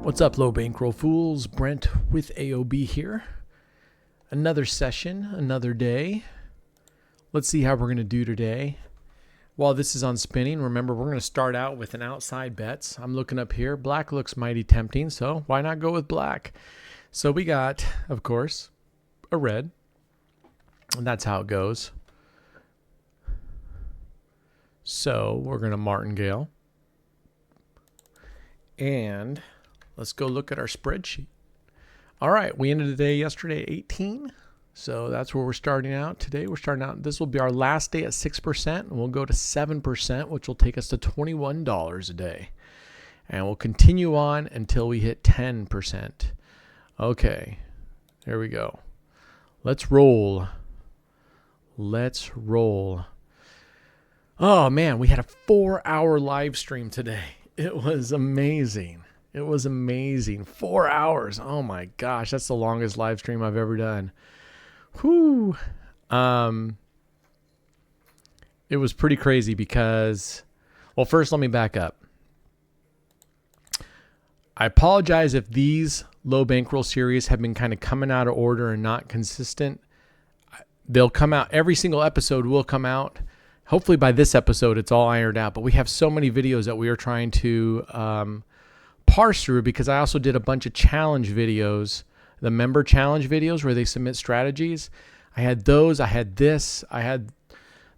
What's up, low bankroll fools? Brent with AOB here. Another session, another day. Let's see how we're going to do today. While this is on spinning, remember we're going to start out with an outside bets. I'm looking up here. Black looks mighty tempting, so why not go with black? So we got, of course, a red. And that's how it goes. So we're going to martingale. And let's go look at our spreadsheet. All right, we ended the day yesterday at 18. So that's where we're starting out. Today we're starting out. This will be our last day at 6%. And we'll go to 7%, which will take us to $21 a day. And we'll continue on until we hit 10%. Okay, there we go. Let's roll. Let's roll. Oh, man, we had a 4-hour live stream today. It was amazing. It was amazing. 4 hours. Oh my gosh, that's the longest live stream I've ever done. Whew. It was pretty crazy because, well, first let me back up. I apologize if these low bankroll series have been kind of coming out of order and not consistent. They'll come out. Every single episode will come out. Hopefully by this episode, it's all ironed out. But we have so many videos that we are trying to parse through because I also did a bunch of challenge videos, the member challenge videos where they submit strategies. I had those. I had this. I had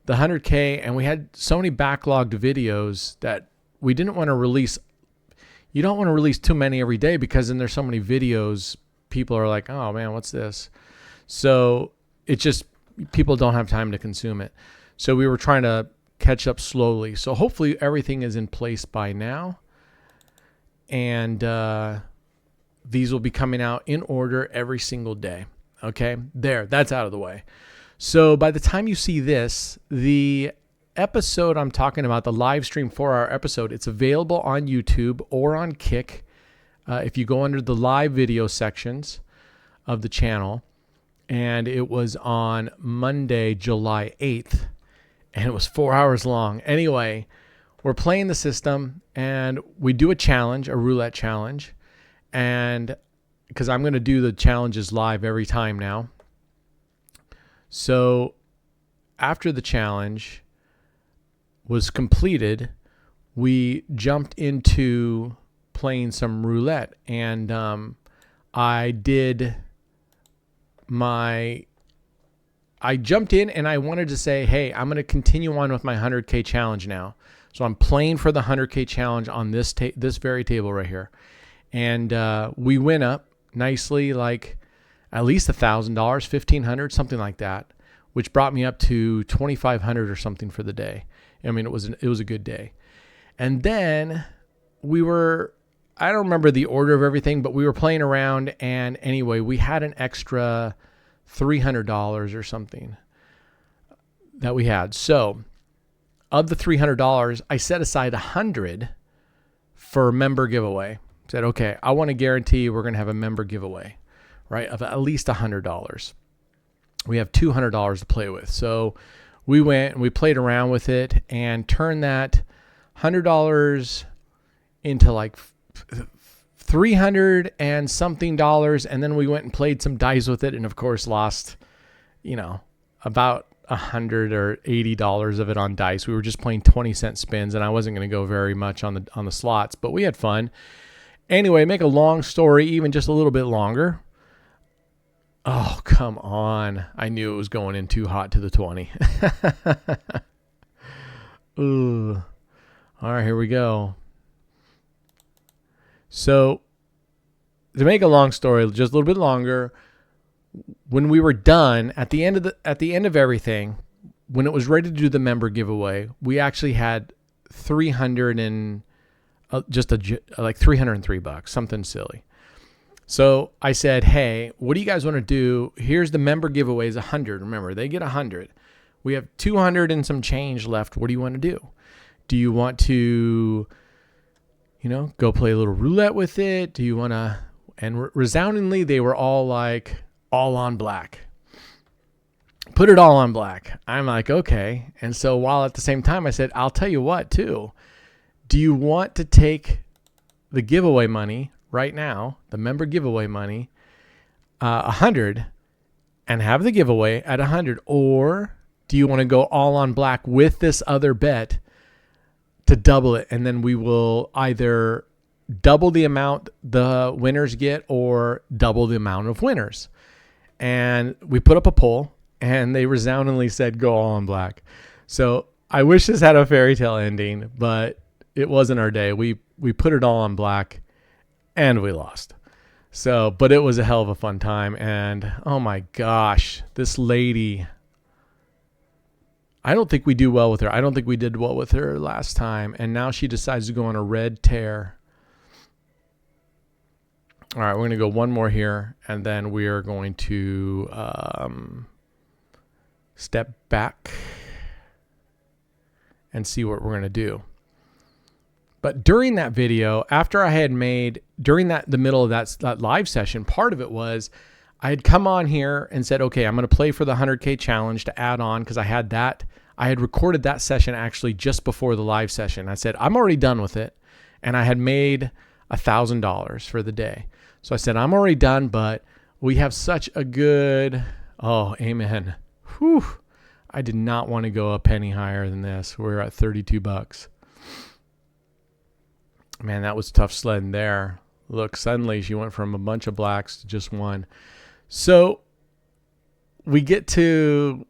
the 100K. And we had so many backlogged videos that we didn't want to release. You don't want to release too many every day because then there's so many videos. People are like, oh, man, what's this? So it's just people don't have time to consume it. So we were trying to catch up slowly. So hopefully everything is in place by now. And these will be coming out in order every single day. Okay, that's out of the way. So by the time you see this, the episode I'm talking about, the live stream 4-hour episode, it's available on YouTube or on Kick. If you go under the live video sections of the channel. And it was on Monday, July 8th. And it was 4 hours long. Anyway, we're playing the system and we do a challenge, a roulette challenge. And because I'm going to do the challenges live every time now. So after the challenge was completed, we jumped into playing some roulette. And I jumped in and I wanted to say, hey, I'm going to continue on with my 100K challenge now. So I'm playing for the 100K challenge on this very table right here. And we went up nicely, like at least $1,000, $1,500, something like that, which brought me up to $2,500 or something for the day. I mean, it was a good day. And then I don't remember the order of everything, but we were playing around. And anyway, we had an extra $300 or something that we had. So of the $300, I set aside $100 for member giveaway. Said, okay, I want to guarantee we're going to have a member giveaway, right? Of at least $100. We have $200 to play with. So we went and we played around with it and turned that $100 into like $300 and something dollars, and then we went and played some dice with it, and of course lost, about $100 or $80 of it on dice. We were just playing 20-cent spins, and I wasn't going to go very much on the slots, but we had fun. Anyway, make a long story even just a little bit longer. Oh, come on! I knew it was going in too hot to the 20. Ooh. All right, here we go. So, to make a long story just a little bit longer, when we were done at the end of everything, when it was ready to do the member giveaway, we actually had $303, something silly. So I said, "Hey, what do you guys want to do? Here's the member giveaway is 100. Remember, they get 100. We have 200 and some change left. What do you want to do? Do you want to go play a little roulette with it? Do you want to?" And resoundingly, they were all like, all on black. Put it all on black. I'm like, okay. And so while at the same time I said, I'll tell you what too. Do you want to take the giveaway money right now, the member giveaway money, 100, and have the giveaway at 100, or do you want to go all on black with this other bet to double it? And then we will either double the amount the winners get or double the amount of winners. And we put up a poll, and they resoundingly said, go all on black. So I wish this had a fairy tale ending, but it wasn't our day. We put it all on black, and we lost. So, but it was a hell of a fun time. And oh my gosh, this lady, I don't think we do well with her. I don't think we did well with her last time. And now she decides to go on a red tear. All right, we're going to go one more here, and then we are going to step back and see what we're going to do. But during that video, after I had made, during the middle of that live session, part of it was I had come on here and said, okay, I'm going to play for the 100K challenge to add on, because I had recorded that session actually just before the live session. I said, I'm already done with it. And I had made $1,000 for the day. So I said, I'm already done, but we have such a good, oh, amen. Whew. I did not want to go a penny higher than this. We're at $32. Man, that was tough sledding there. Look, suddenly she went from a bunch of blacks to just one. So we get to,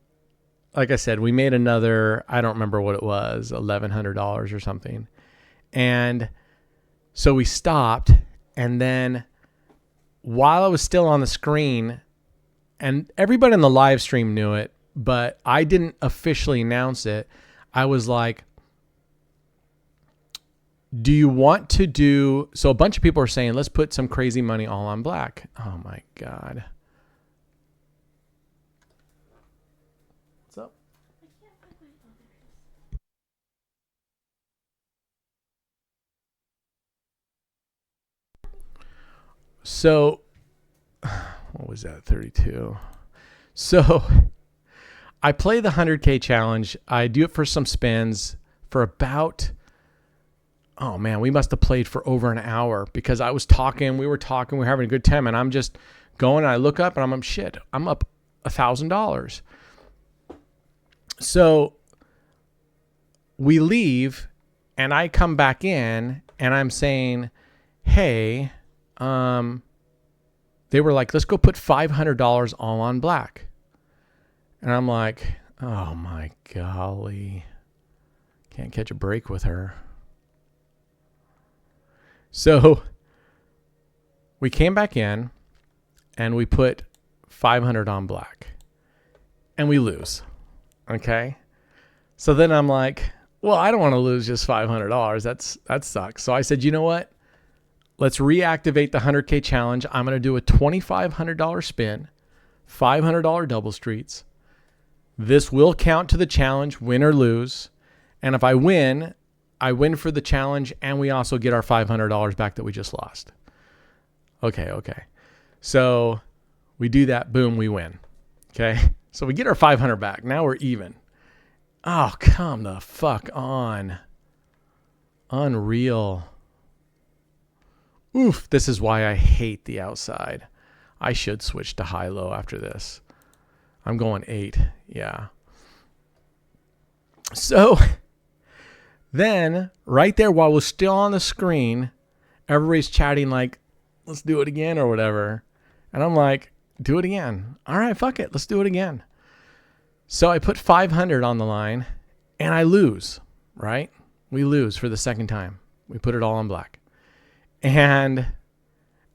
like I said, we made another, I don't remember what it was, $1,100 or something. And so we stopped, and then while I was still on the screen, and everybody in the live stream knew it, but I didn't officially announce it, I was like, do you want to do, so a bunch of people are saying, let's put some crazy money all on black. Oh my God. What's up? So, what was that? 32. So I play the 100K challenge. I do it for some spins for about, oh man, we must have played for over an hour, because I was talking, we were having a good time, and I'm just going, and I look up and I'm shit, I'm up $1,000. So we leave, and I come back in, and I'm saying, hey, they were like, let's go put $500 all on black. And I'm like, oh my golly, can't catch a break with her. So we came back in, and we put 500 on black, and we lose. Okay. So then I'm like, well, I don't want to lose just $500. That sucks. So I said, you know what? Let's reactivate the 100K challenge. I'm going to do a $2,500 spin, $500 double streets. This will count to the challenge, win or lose. And if I win for the challenge, and we also get our $500 back that we just lost. Okay. So we do that. Boom, we win. Okay. So we get our 500 back. Now we're even. Oh, come the fuck on. Unreal. Oof. This is why I hate the outside. I should switch to high-low after this. I'm going 8. Yeah. So then right there, while we're still on the screen, everybody's chatting like, let's do it again or whatever. And I'm like, do it again. All right, fuck it. Let's do it again. So I put 500 on the line, and I lose, right? We lose for the second time. We put it all on black. And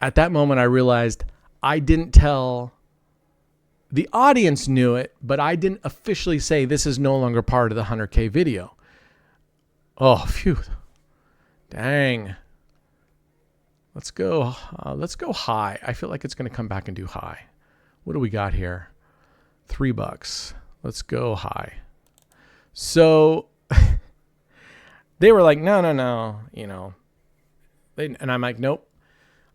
at that moment, I realized I didn't tell, the audience knew it, but I didn't officially say this is no longer part of the 100K video. Oh, phew. Dang. Let's go high. I feel like it's going to come back and do high. What do we got here? $3. Let's go high. So they were like, no, you know. And I'm like, nope.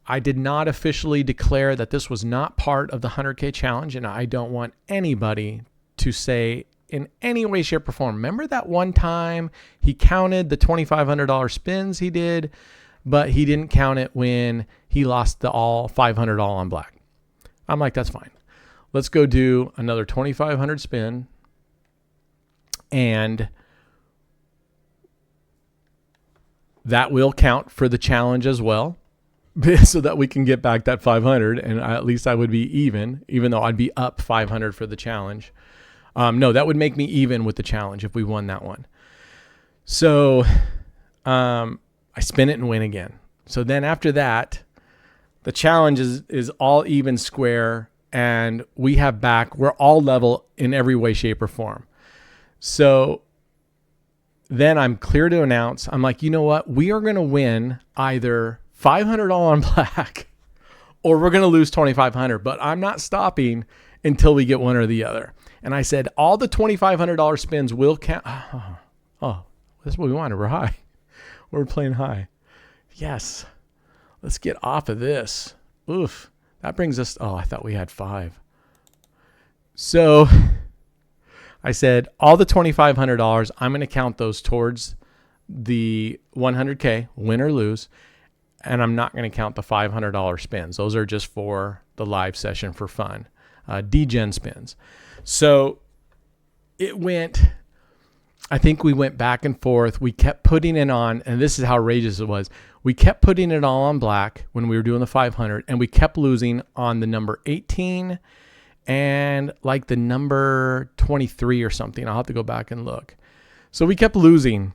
I did not officially declare that this was not part of the 100K challenge, and I don't want anybody to say in any way, shape, or form. Remember that one time he counted the $2,500 spins he did? but he didn't count it when he lost the all 500 all on black. I'm like, that's fine. Let's go do another 2,500 spin. And that will count for the challenge as well, so that we can get back that 500. And at least I would be even though I'd be up 500 for the challenge. No, that would make me even with the challenge if we won that one. So I spin it and win again. So then after that, the challenge is all even square, and we're all level in every way, shape, or form. So then I'm clear to announce, I'm like, you know what? We are going to win either 500 all on black or we're going to lose 2,500, but I'm not stopping until we get one or the other. And I said, all the $2,500 spins will count. Oh, that's what we wanted. We're high. We're playing high. Yes. Let's get off of this. Oof. That brings us, I thought we had 5. So I said, all the $2,500, I'm going to count those towards the 100K, win or lose. And I'm not going to count the $500 spins. Those are just for the live session for fun. Degen spins. So it went, I think we went back and forth. We kept putting it on, and this is how outrageous it was. We kept putting it all on black when we were doing the 500, and we kept losing on the number 18 and like the number 23 or something. I'll have to go back and look. So we kept losing.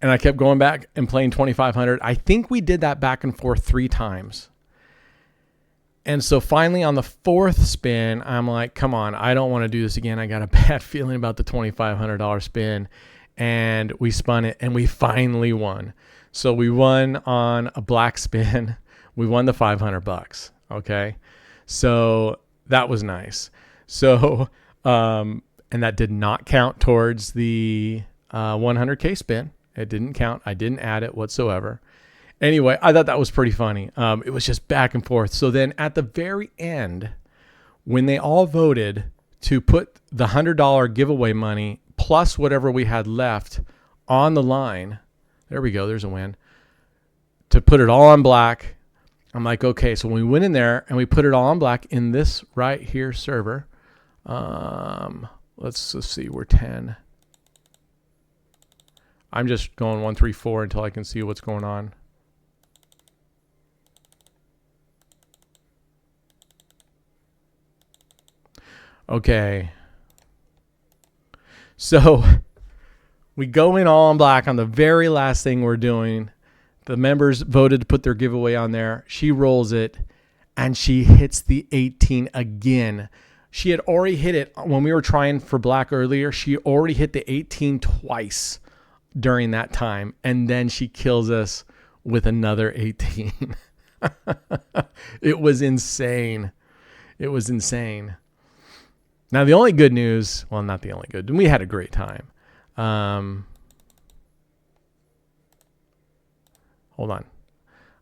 And I kept going back and playing 2,500. I think we did that back and forth 3 times. And so finally on the 4th spin, I'm like, come on, I don't want to do this again. I got a bad feeling about the $2,500 spin. And we spun it and we finally won. So we won on a black spin. We won the $500. Okay. So that was nice. So, and that did not count towards the 100K spin. It didn't count. I didn't add it whatsoever. Anyway, I thought that was pretty funny. It was just back and forth. So then at the very end, when they all voted to put the $100 giveaway money plus whatever we had left on the line, there we go. There's a win. To put it all on black, I'm like, okay. So when we went in there and we put it all on black in this right here server, let's see, we're 10. I'm just going 1, 3, 4 until I can see what's going on. Okay. So we go in all in black on the very last thing we're doing. The members voted to put their giveaway on there. She rolls it and she hits the 18 again. She had already hit it when we were trying for black earlier. She already hit the 18 twice during that time, and then she kills us with another 18. It was insane. It was insane. Now the only good news, well, not the only good, we had a great time. Hold on,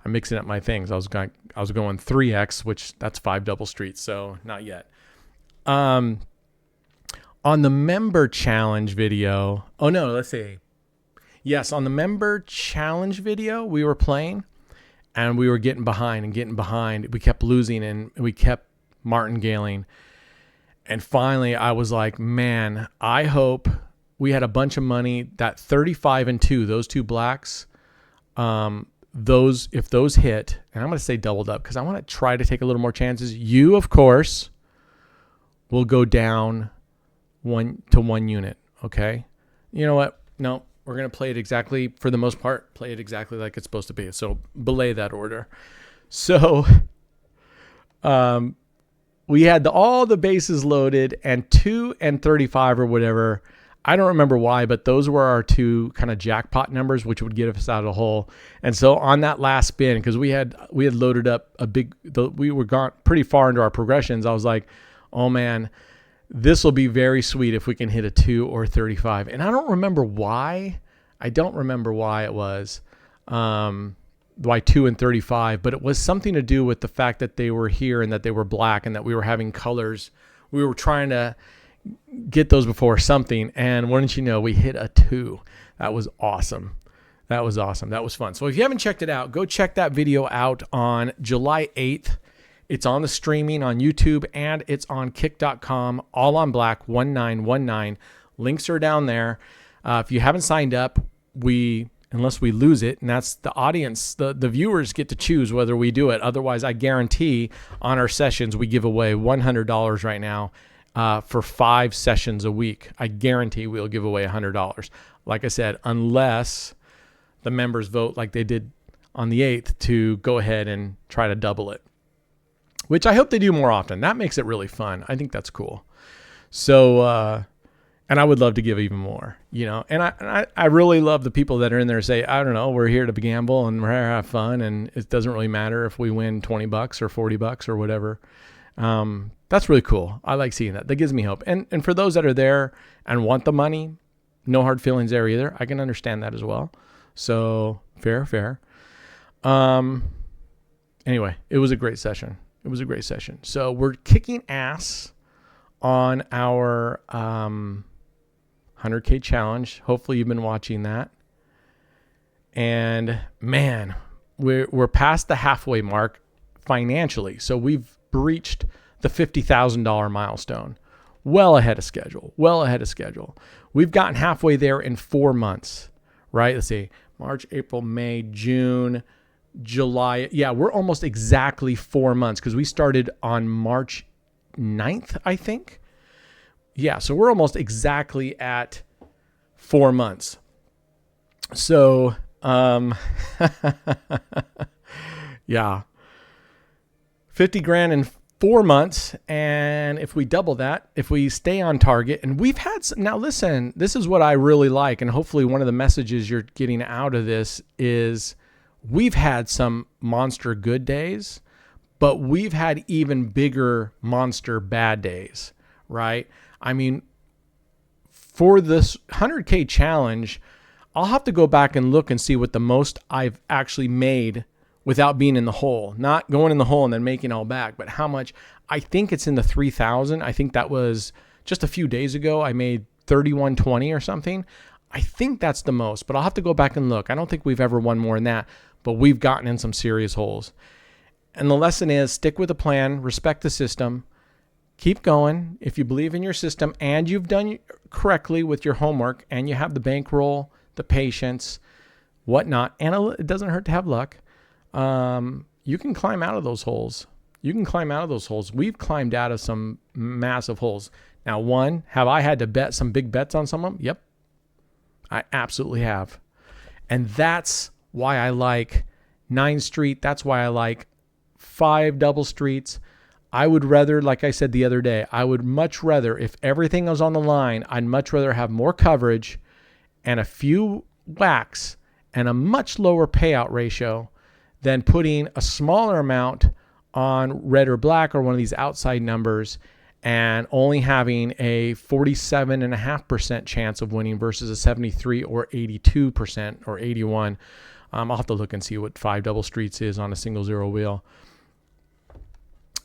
I'm mixing up my things. I was going 3x, which that's 5 double streets, so not yet. On the member challenge video, let's see. Yes, on the member challenge video, we were playing and we were getting behind and getting behind. We kept losing and we kept martingaling. And finally, I was like, man, I hope we had a bunch of money. That 35 and 2, those 2 blacks, if those hit, and I'm going to say doubled up because I want to try to take a little more chances. You, of course, will go down 1 unit, okay? You know what? No. We're going to play it exactly, for the most part, play it exactly like it's supposed to be. So belay that order. So we had all the bases loaded and 2 and 35 or whatever. I don't remember why, but those were our 2 kind of jackpot numbers, which would get us out of the hole. And so on that last spin, because we had loaded up we were gone pretty far into our progressions. I was like, oh man, this will be very sweet if we can hit a 2 or 35. And I don't remember why. I don't remember why it was why 2 and 35, but it was something to do with the fact that they were here and that they were black and that we were having colors. We were trying to get those before something. And wouldn't you know, we hit a 2. That was awesome. That was awesome. That was fun. So if you haven't checked it out, go check that video out on July 8th. It's on the streaming on YouTube and it's on kick.com, all on black, 1919. Links are down there. If you haven't signed up, unless we lose it, and that's the audience, the viewers get to choose whether we do it. Otherwise, I guarantee on our sessions, we give away $100 right now for 5 sessions a week. I guarantee we'll give away $100. Like I said, unless the members vote like they did on the 8th to go ahead and try to double it, which I hope they do more often. That makes it really fun. I think that's cool. So, and I would love to give even more, and I really love the people that are in there say, I don't know, we're here to gamble and we're here to have fun. And it doesn't really matter if we win $20 or $40 or whatever. That's really cool. I like seeing that. That gives me hope. And for those that are there and want the money, no hard feelings there either. I can understand that as well. So fair. Anyway, it was a great session. So we're kicking ass on our 100K challenge. Hopefully you've been watching that. And man, we're past the halfway mark financially. So we've breached the $50,000 milestone. Well ahead of schedule. We've gotten halfway there in 4 months, right? Let's see, March, April, May, June, July. Yeah, we're almost exactly 4 months because we started on March 9th, I think. Yeah, so we're almost exactly at 4 months. So, yeah, 50 grand in 4 months. And if we double that, if we stay on target, and we've had some, now listen, this is what I really like. And hopefully one of the messages you're getting out of this is we've had some monster good days, but we've had even bigger monster bad days, right? I mean, for this 100K challenge, I'll have to go back and look and see what the most I've actually made without being in the hole, not going in the hole and then making all back, but how much. I think it's in the 3,000. I think that was just a few days ago. I made 3120 or something. I think that's the most, but I'll have to go back and look. I don't think we've ever won more than that, but we've gotten in some serious holes. And the lesson is stick with the plan, respect the system, keep going. If you believe in your system and you've done correctly with your homework and you have the bankroll, the patience, whatnot, and it doesn't hurt to have luck, you can climb out of those holes. We've climbed out of some massive holes. Now, have I had to bet some big bets on someone? Yep, I absolutely have. And that's why I like 9 Street. That's why I like 5 double streets. I would rather, like I said the other day, I would much rather, if everything was on the line, I'd much rather have more coverage and a few whacks and a much lower payout ratio than putting a smaller amount on red or black or one of these outside numbers and only having a 47.5% chance of winning versus a 73 or 82% or 81. I'll have to look and see what 5 double streets is on a single zero wheel.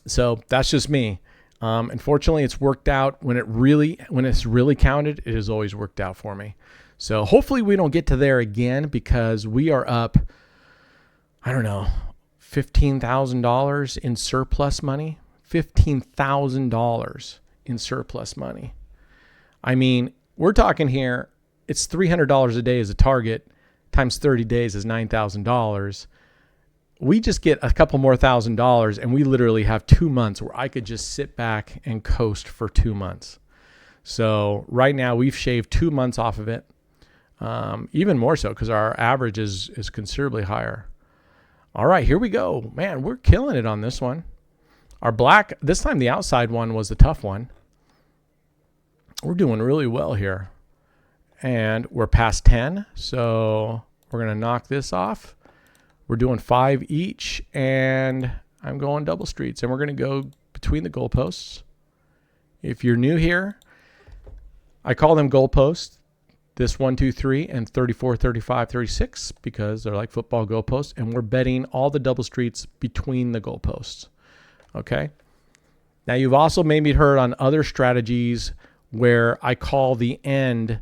So that's just me. Unfortunately, it's worked out when it's really counted. It has always worked out for me. So hopefully we don't get to there again because we are up, I don't know, $15,000 in surplus money. $15,000 in surplus money. I mean, we're talking here, it's $300 a day as a target times 30 days is $9,000. We just get a couple more $1,000 and we literally have 2 months where I could just sit back and coast for 2 months. So right now we've shaved 2 months off of it. Even more so because our average is considerably higher. All right, here we go. Man, we're killing it on this one. Our black, this time the outside one was the tough one. We're doing really well here. And we're past 10, so we're going to knock this off. We're doing 5 each, and I'm going double streets, and we're going to go between the goalposts. If you're new here, I call them goalposts. This 1, 2, 3, and 34, 35, 36, because they're like football goalposts, and we're betting all the double streets between the goalposts. Okay? Now, you've also maybe heard on other strategies where I call the end,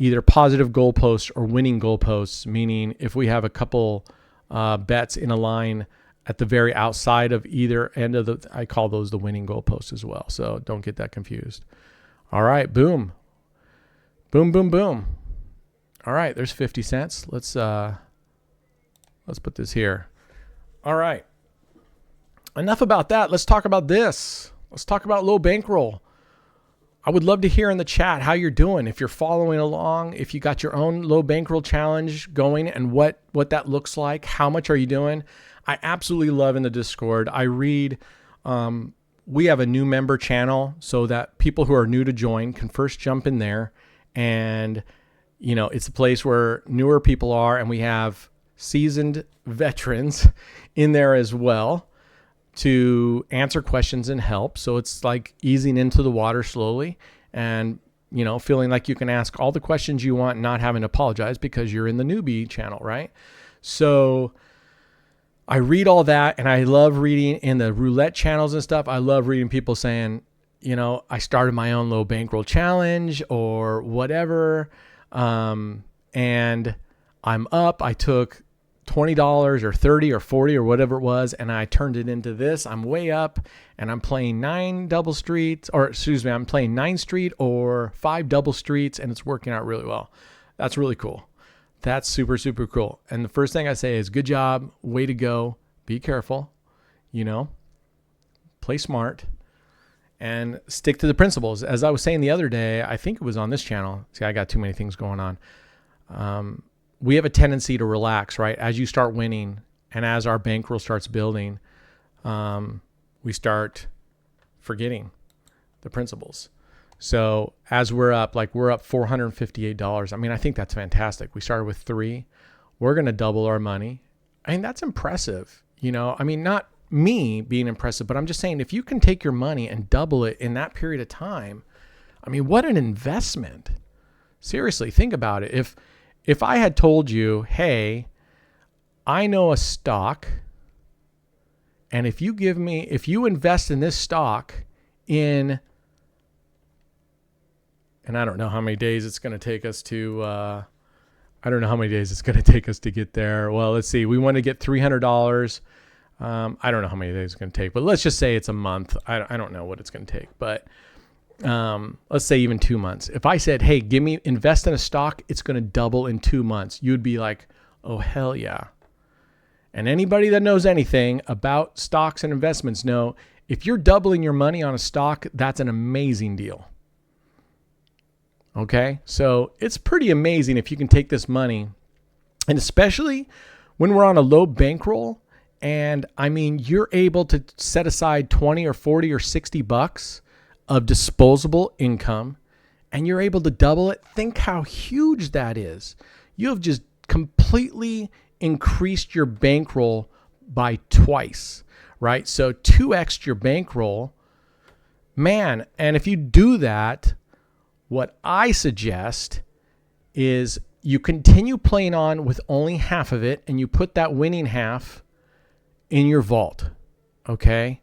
either positive goalposts or winning goalposts, meaning if we have a couple bets in a line at the very outside of either end of I call those the winning goalposts as well. So don't get that confused. All right, boom. Boom, boom, boom. All right, there's 50 cents. Let's put this here. All right. Enough about that. Let's talk about this. Let's talk about low bankroll. I would love to hear in the chat how you're doing. If you're following along, if you got your own low bankroll challenge going and what that looks like, how much are you doing? I absolutely love in the Discord. I read, we have a new member channel so that people who are new to join can first jump in there. And, it's a place where newer people are, and we have seasoned veterans in there as well to answer questions and help. So it's like easing into the water slowly and, feeling like you can ask all the questions you want and not having to apologize because you're in the newbie channel, right? So I read all that, and I love reading in the roulette channels and stuff. I love reading people saying, I started my own low bankroll challenge or whatever. And I'm up. I took $20 or 30 or 40 or whatever it was, and I turned it into this. I'm way up, and I'm playing 9 street or 5 double streets, and it's working out really well. That's really cool. That's super, super cool. And the first thing I say is good job, way to go, be careful, play smart, and stick to the principles. As I was saying the other day, I think it was on this channel. See, I got too many things going on. We have a tendency to relax, right? As you start winning and as our bankroll starts building, we start forgetting the principles. So as we're up $458. I mean, I think that's fantastic. We started with 3. We're going to double our money. I mean, that's impressive. Not me being impressive, but I'm just saying if you can take your money and double it in that period of time, I mean, what an investment. Seriously, think about it. If I had told you, hey, I know a stock, and if you invest in this stock and I don't know how many days it's going to take us to, get there. Well, let's see. We want to get $300. I don't know how many days it's going to take, but let's just say it's a month. I don't know what it's going to take, but let's say even 2 months. If I said, hey, invest in a stock, it's going to double in 2 months. You'd be like, oh, hell yeah. And anybody that knows anything about stocks and investments know if you're doubling your money on a stock, that's an amazing deal. Okay. So it's pretty amazing if you can take this money, and especially when we're on a low bankroll. And I mean, you're able to set aside 20 or 40 or 60 bucks of disposable income, and you're able to double it. Think how huge that is. You have just completely increased your bankroll by twice, right? So 2x your bankroll, man. And if you do that, what I suggest is you continue playing on with only half of it, and you put that winning half in your vault, okay?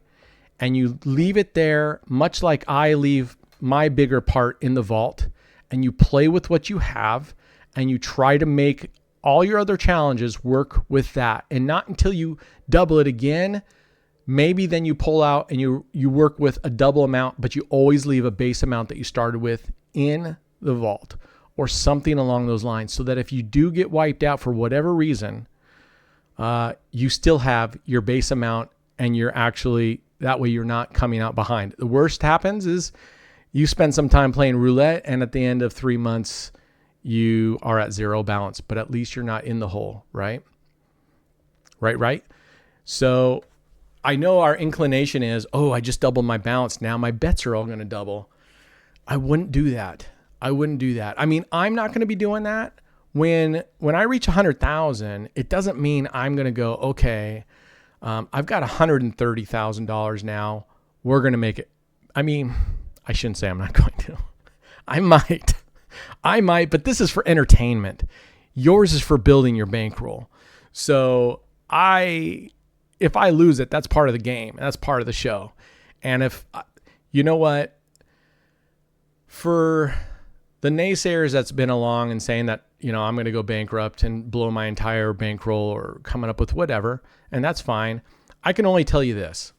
And you leave it there, much like I leave my bigger part in the vault, and you play with what you have, and you try to make all your other challenges work with that. And not until you double it again, maybe then you pull out and you work with a double amount, but you always leave a base amount that you started with in the vault or something along those lines, so that if you do get wiped out for whatever reason, you still have your base amount, and you're actually, that way you're not coming out behind. The worst happens is you spend some time playing roulette, and at the end of 3 months, you are at zero balance, but at least you're not in the hole, right? Right. So I know our inclination is, oh, I just doubled my balance. Now my bets are all going to double. I wouldn't do that. I mean, I'm not going to be doing that. When I reach 100,000, it doesn't mean I'm going to go, okay, I've got $130,000 now. We're going to make it. I mean, I shouldn't say I'm not going to. I might, but this is for entertainment. Yours is for building your bankroll. So if I lose it, that's part of the game. That's part of the show. And if, you know what, for the naysayers that's been along and saying that, I'm going to go bankrupt and blow my entire bankroll or coming up with whatever, and that's fine. I can only tell you this.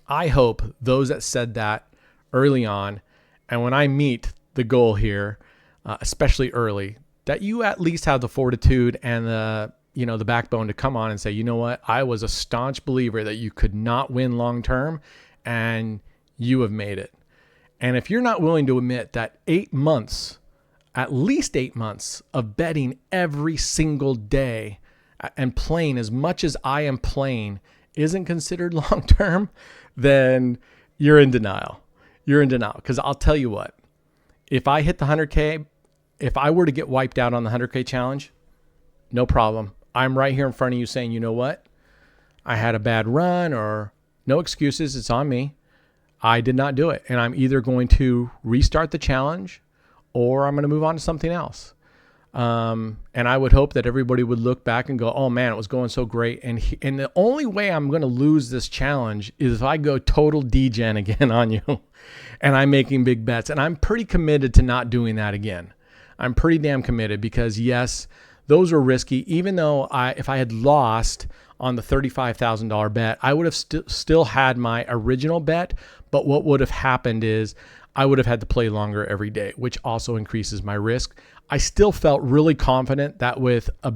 I hope those that said that early on, and when I meet the goal here, especially early, that you at least have the fortitude and the backbone to come on and say, you know what, I was a staunch believer that you could not win long term, and you have made it. And if you're not willing to admit that 8 months, at least 8 months of betting every single day and playing as much as I am playing isn't considered long term, then you're in denial. You're in denial. Because I'll tell you what, if I hit the 100K, if I were to get wiped out on the 100K challenge, no problem. I'm right here in front of you saying, you know what? I had a bad run, or no excuses. It's on me. I did not do it. And I'm either going to restart the challenge or I'm going to move on to something else. And I would hope that everybody would look back and go, oh man, it was going so great. And the only way I'm going to lose this challenge is if I go total degen again on you and I'm making big bets. And I'm pretty committed to not doing that again. I'm pretty damn committed, because yes, those were risky. Even though if I had lost on the $35,000 bet, I would have still had my original bet. But what would have happened is I would have had to play longer every day, which also increases my risk. I still felt really confident that with a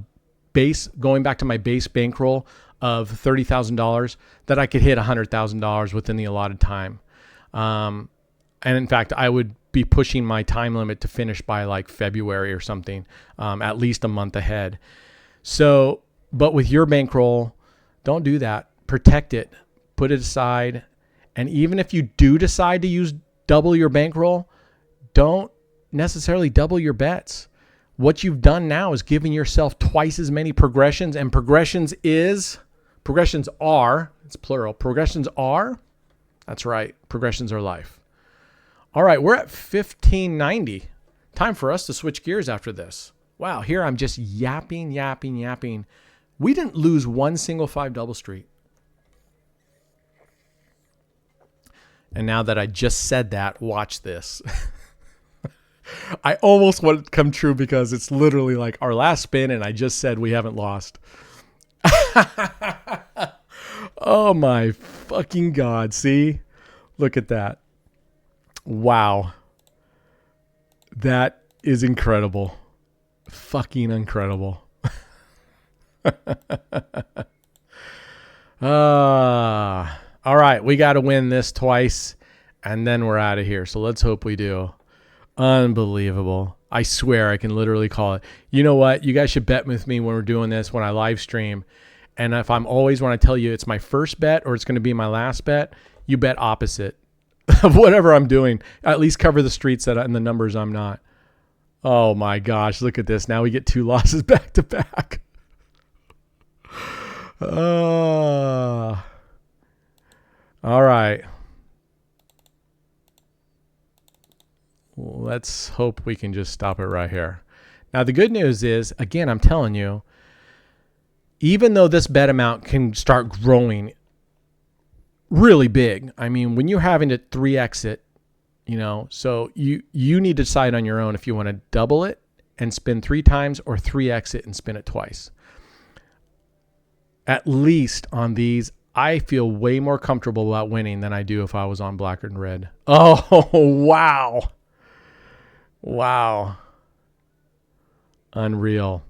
base, going back to my base bankroll of $30,000, that I could hit $100,000 within the allotted time. And in fact, I would be pushing my time limit to finish by like February or something, at least a month ahead. So, but with your bankroll, don't do that. Protect it, put it aside. And even if you do decide to use double your bankroll, don't necessarily double your bets. What you've done now is giving yourself twice as many progressions, and progressions are, it's plural, progressions are, that's right, progressions are life. All right, we're at 1590. Time for us to switch gears after this. Wow, here I'm just yapping. We didn't lose one single 5 double street. And now that I just said that, watch this. I almost want it to come true, because it's literally like our last spin and I just said we haven't lost. Oh my fucking God. See? Look at that. Wow. That is incredible. Fucking incredible. All right, we got to win this twice, and then we're out of here. So let's hope we do. Unbelievable. I swear I can literally call it. You know what? You guys should bet with me when we're doing this, when I live stream. And if I'm always, when I tell you it's my first bet or it's going to be my last bet, you bet opposite of whatever I'm doing. At least cover the streets and the numbers I'm not. Oh my gosh, look at this. Now we get 2 losses back to back. All right. Let's hope we can just stop it right here. Now, the good news is, again, I'm telling you, even though this bet amount can start growing really big, I mean, when you're having to 3x it, so you need to decide on your own if you want to double it and spin 3 times or 3x it and spin it twice. At least on these, I feel way more comfortable about winning than I do if I was on black and red. Oh, wow. Wow. Unreal.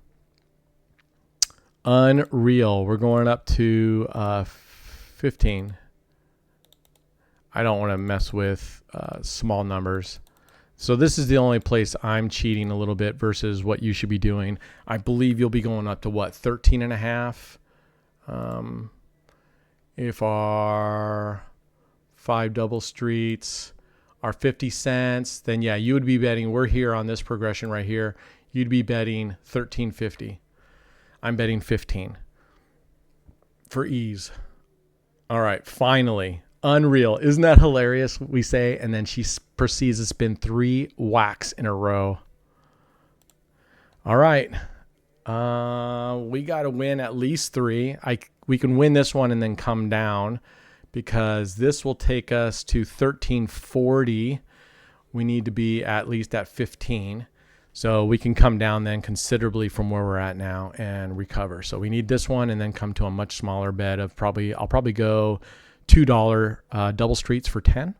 We're going up to 15. I don't want to mess with small numbers. So this is the only place I'm cheating a little bit versus what you should be doing. I believe you'll be going up to what, 13 and a half? If our 5 double streets are 50 cents, then yeah, you would be betting, we're here on this progression right here, you'd be betting 13.50. I'm betting 15 for ease. All right, finally. Unreal. Isn't that hilarious? We say, and then she proceeds to spin 3 whacks in a row. All right. We got to win at least 3. We can win this one and then come down, because this will take us to 1340, we need to be at least at 15. So we can come down then considerably from where we're at now and recover. So we need this one and then come to a much smaller bet of I'll probably go $2 double streets for 10.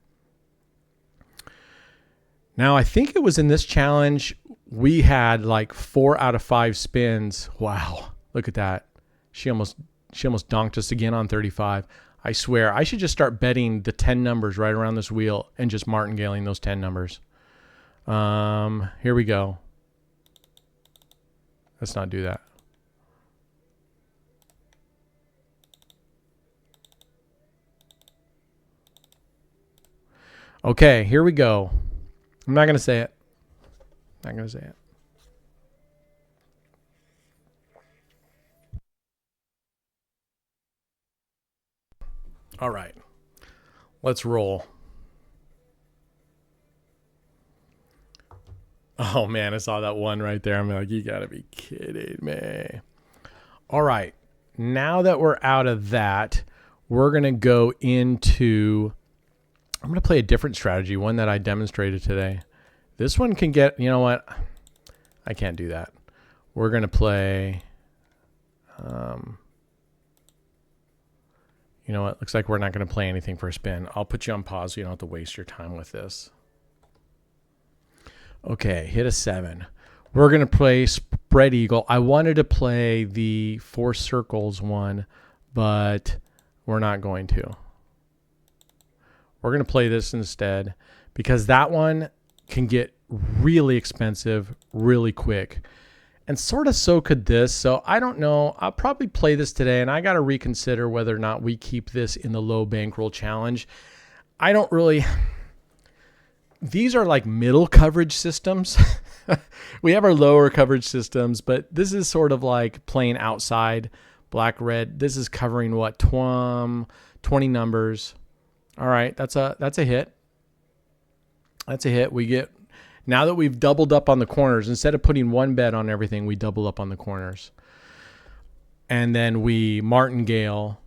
Now, I think it was in this challenge, we had like 4 out of 5 spins. Wow. Look at that. She almost donked us again on 35. I swear, I should just start betting the 10 numbers right around this wheel and just martingaling those 10 numbers. Here we go. Let's not do that. Okay, here we go. I'm not going to say it. Not going to say it. All right. Let's roll. Oh, man, I saw that one right there. I'm like, you got to be kidding me. All right. Now that we're out of that, we're going to go into... I'm going to play a different strategy, one that I demonstrated today. This one can get... You know what? I can't do that. We're going to play... you know what? Looks like we're not going to play anything for a spin. I'll put you on pause so you don't have to waste your time with this. Okay, hit a 7. We're going to play Spread Eagle. I wanted to play the 4 circles one, but we're not going to. We're going to play this instead because that one can get really expensive really quick. And sort of so could this. So I don't know. I'll probably play this today, and I got to reconsider whether or not we keep this in the low bankroll challenge. I don't really... These are like middle coverage systems. We have our lower coverage systems, but this is sort of like playing outside black, red. This is covering what? 20 numbers. All right, that's a hit. That's a hit. We get... Now that we've doubled up on the corners, instead of putting one bet on everything, we double up on the corners. And then we martingale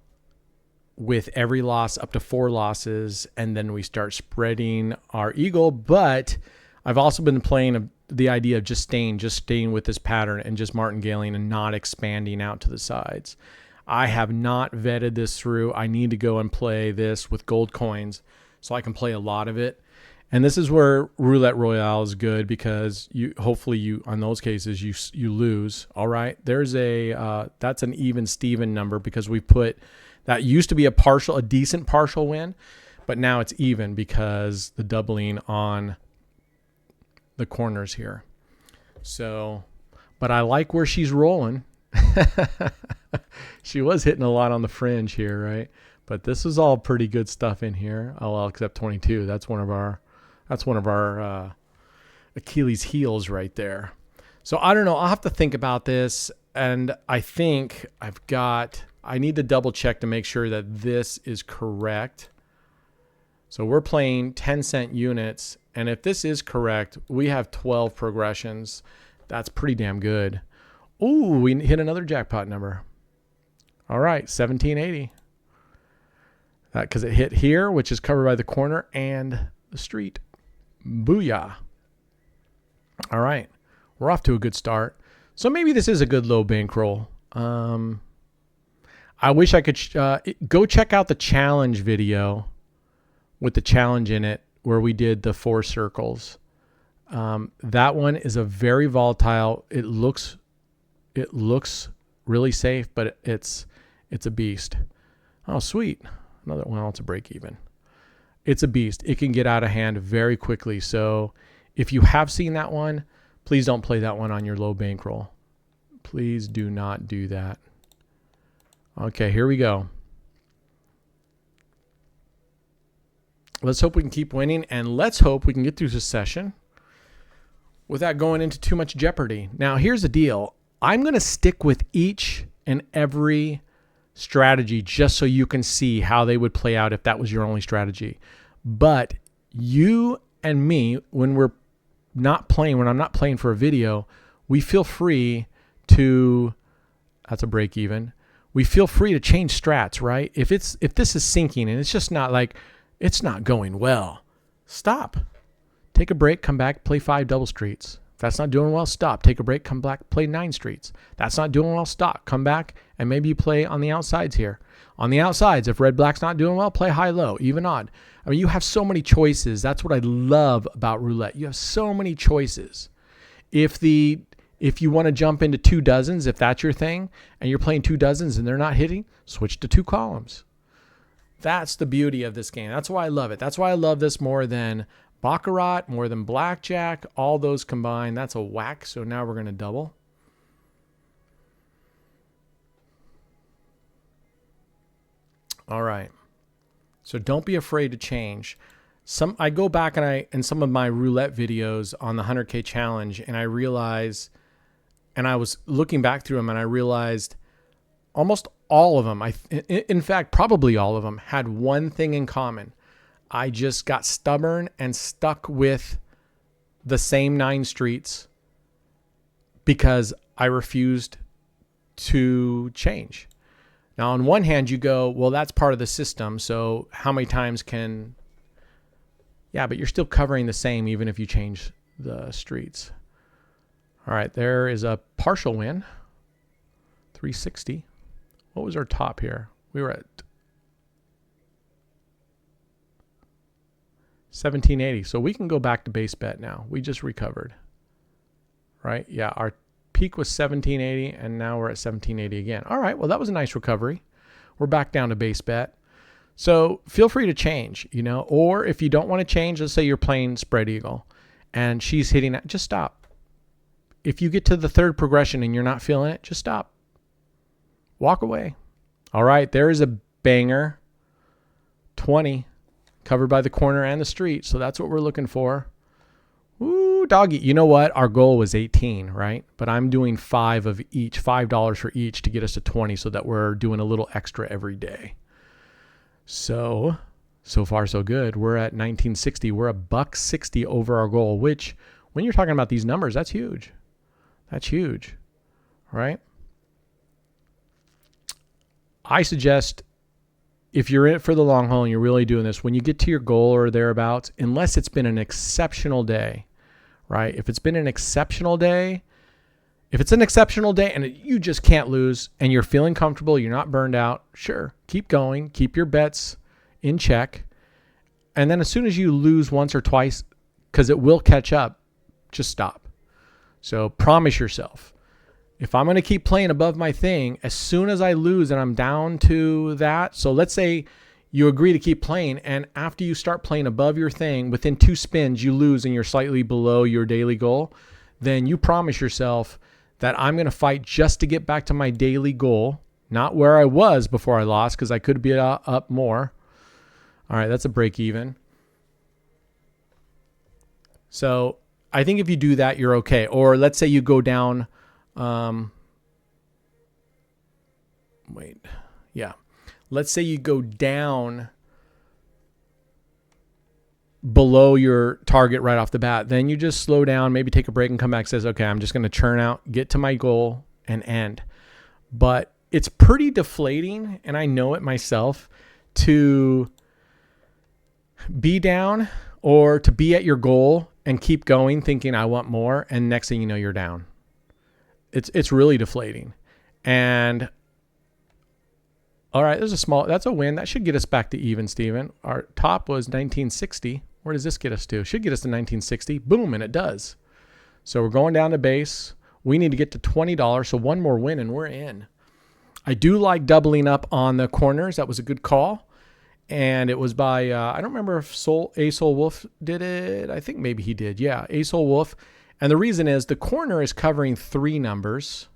with every loss up to 4 losses, and then we start spreading our eagle. But I've also been playing the idea of just staying with this pattern and just martingaling and not expanding out to the sides. I have not vetted this through. I need to go and play this with gold coins so I can play a lot of it. And this is where Roulette Royale is good because hopefully on those cases you lose. All right, there's that's an even Steven number because we put that used to be a decent partial win, but now it's even because the doubling on the corners here. So, but I like where she's rolling. She was hitting a lot on the fringe here, right? But this is all pretty good stuff in here. Oh, well, except 22. That's one of our Achilles heels right there. So I don't know. I'll have to think about this. And I think I need to double check to make sure that this is correct. So we're playing 10-cent units. And if this is correct, we have 12 progressions. That's pretty damn good. Ooh, we hit another jackpot number. All right, 1780. Because it hit here, which is covered by the corner and the street. Booyah. All right. We're off to a good start. So maybe this is a good low bankroll. I wish I could go check out the challenge video with the challenge in it where we did the 4 circles. That one is a very volatile. It looks really safe, but it's a beast. Oh, sweet. Another one. Well, it's a break even. It's a beast. It can get out of hand very quickly. So if you have seen that one, please don't play that one on your low bankroll. Please do not do that. Okay, here we go. Let's hope we can keep winning, and let's hope we can get through this session without going into too much jeopardy. Now, here's the deal. I'm going to stick with each and every strategy just so you can see how they would play out if that was your only strategy. But you and me, when I'm not playing for a video, we feel free to, that's a break even. We feel free to change strats, right? If this is sinking and it's just not like, it's not going well, stop. Take a break, come back, play 5 double streets. If that's not doing well, stop. Take a break, come back, play 9 streets. That's not doing well, stop. Come back, and maybe you play on the outsides here. On the outsides, if red black's not doing well, play high low, even odd. I mean, you have so many choices. That's what I love about roulette. You have so many choices. If you want to jump into 2 dozens, if that's your thing, and you're playing 2 dozens and they're not hitting, switch to 2 columns. That's the beauty of this game. That's why I love it. That's why I love this more than Baccarat, more than Blackjack, all those combined. That's a whack. So now we're going to double. All right. So don't be afraid to change. I go back and in some of my roulette videos on the 100K challenge, and I realize, and I was looking back through them, and I realized almost all of them, in fact, probably all of them, had one thing in common. I just got stubborn and stuck with the same 9 streets because I refused to change. Now, on one hand, you go, well, that's part of the system. So how many times can... Yeah, but you're still covering the same even if you change the streets. All right, there is a partial win. 360. What was our top here? We were at 1780. So we can go back to base bet now. We just recovered. Right? Yeah, our peak was 1780 and now we're at 1780 again. All right, well, that was a nice recovery. We're back down to base bet. So feel free to change, or if you don't want to change, let's say you're playing spread eagle and she's hitting it, just stop. If you get to the 3rd progression and you're not feeling it, just stop. Walk away. All right, there is a banger. 20, covered by the corner and the street. So that's what we're looking for. Ooh, doggy. You know what? Our goal was 18, right? But I'm doing 5 of each, $5 for each to get us to 20 so that we're doing a little extra every day. So far so good. We're at 1960. We're $1.60 over our goal, which when you're talking about these numbers, that's huge. That's huge, right? I suggest if you're in it for the long haul and you're really doing this, when you get to your goal or thereabouts, unless it's been an exceptional day, right? If it's been an exceptional day, and you just can't lose and you're feeling comfortable, you're not burned out, sure, keep going, keep your bets in check. And then as soon as you lose once or twice, because it will catch up, just stop. So promise yourself, if I'm going to keep playing above my thing, as soon as I lose and I'm down to that, so let's say you agree to keep playing, and after you start playing above your thing, within 2 spins, you lose and you're slightly below your daily goal, then you promise yourself that I'm going to fight just to get back to my daily goal, not where I was before I lost, because I could be up more. All right, that's a break even. So I think if you do that, you're okay. Or let's say you go down... Let's say you go down below your target right off the bat. Then you just slow down, maybe take a break and come back, says, okay, I'm just going to churn out, get to my goal and end. But it's pretty deflating, and I know it myself, to be down or to be at your goal and keep going thinking I want more, and next thing you know, you're down. It's really deflating. And all right, that's a win. That should get us back to even, Steven. Our top was 1960. Where does this get us to? Should get us to 1960. Boom, and it does. So we're going down to base. We need to get to $20. So one more win and we're in. I do like doubling up on the corners. That was a good call. And it was by, I don't remember if A Soul Wolf did it. I think maybe he did. Yeah, A Soul Wolf. And the reason is the corner is covering 3 numbers,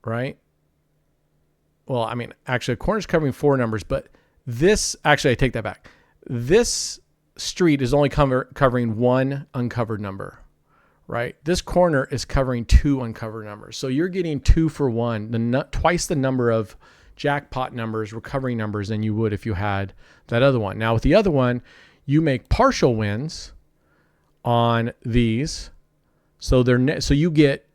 right? Well, I mean, actually, the corner is covering 4 numbers, but actually, I take that back. This street is only covering 1 uncovered number, right? This corner is covering 2 uncovered numbers. So you're getting 2 for 1, twice the number of jackpot numbers, recovery numbers than you would if you had that other one. Now, with the other one, you make partial wins on these, so you get,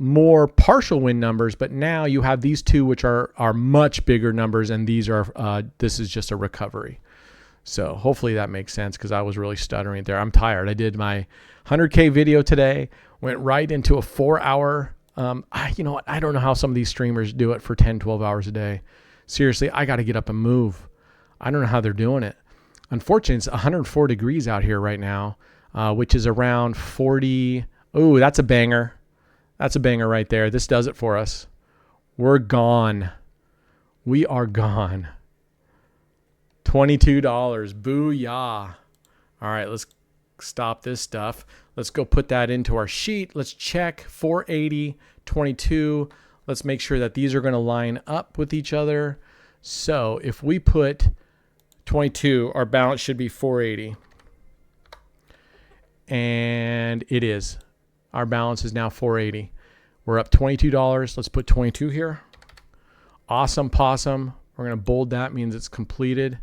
more partial win numbers, but now you have these 2 which are much bigger numbers, and these are this is just a recovery. So hopefully that makes sense because I was really stuttering there. I'm tired. I did my 100K video today, went right into a 4-hour. You know what? I don't know how some of these streamers do it for 10, 12 hours a day. Seriously, I got to get up and move. I don't know how they're doing it. Unfortunately, it's 104 degrees out here right now, which is around 40. Ooh, that's a banger. That's a banger right there. This does it for us. We're gone. We are gone. $22. Booyah. All right, let's stop this stuff. Let's go put that into our sheet. Let's check 480, 22. Let's make sure that these are going to line up with each other. So if we put 22, our balance should be 480. And it is. Our balance is now 480. We're up $22. Let's put 22 here. Awesome possum. We're going to bold that, means it's completed.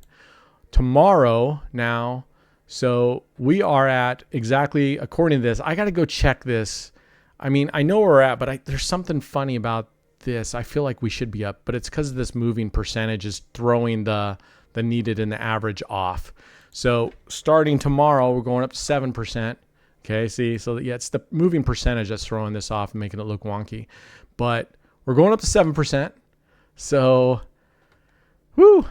Tomorrow now, so we are at exactly, according to this, I got to go check this. I mean, I know where we're at, but there's something funny about this. I feel like we should be up, but it's because this moving percentage is throwing the needed and the average off. So starting tomorrow, we're going up to 7%. Okay, see, so yeah, it's the moving percentage that's throwing this off and making it look wonky. But we're going up to 7%. So, whoo,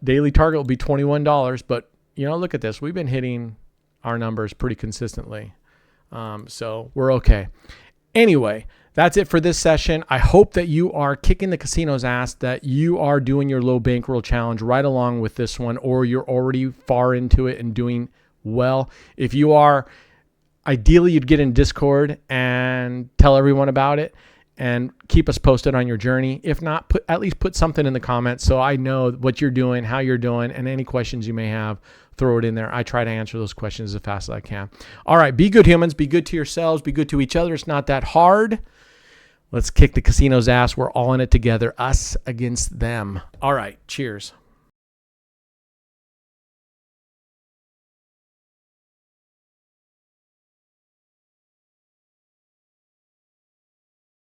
daily target will be $21. But, you know, look at this. We've been hitting our numbers pretty consistently. So we're okay. Anyway, that's it for this session. I hope that you are kicking the casino's ass, that you are doing your low bankroll challenge right along with this one, or you're already far into it and doing well. If you are, ideally you'd get in Discord and tell everyone about it and keep us posted on your journey. If not, at least put something in the comments so I know what you're doing, how you're doing, and any questions you may have, throw it in there. I try to answer those questions as fast as I can. All right, be good humans, be good to yourselves, be good to each other. It's not that hard. Let's kick the casino's ass. We're all in it together, us against them. All right, cheers.